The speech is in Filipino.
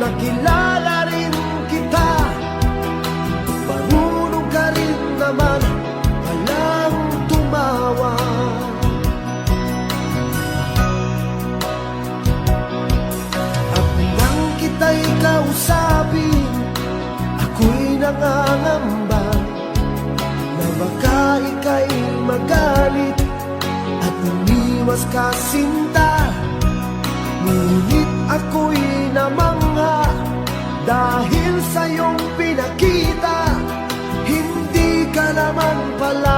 nakilala rin kita, marunong ka rin naman palang tumawa. At nang kita'y kausapin, ako'y nangangamba na baka ika'y magalit at umiwas ka sinta. Ngunit ako'y namangha dahil sa iyong pinakita, hindi ka naman pala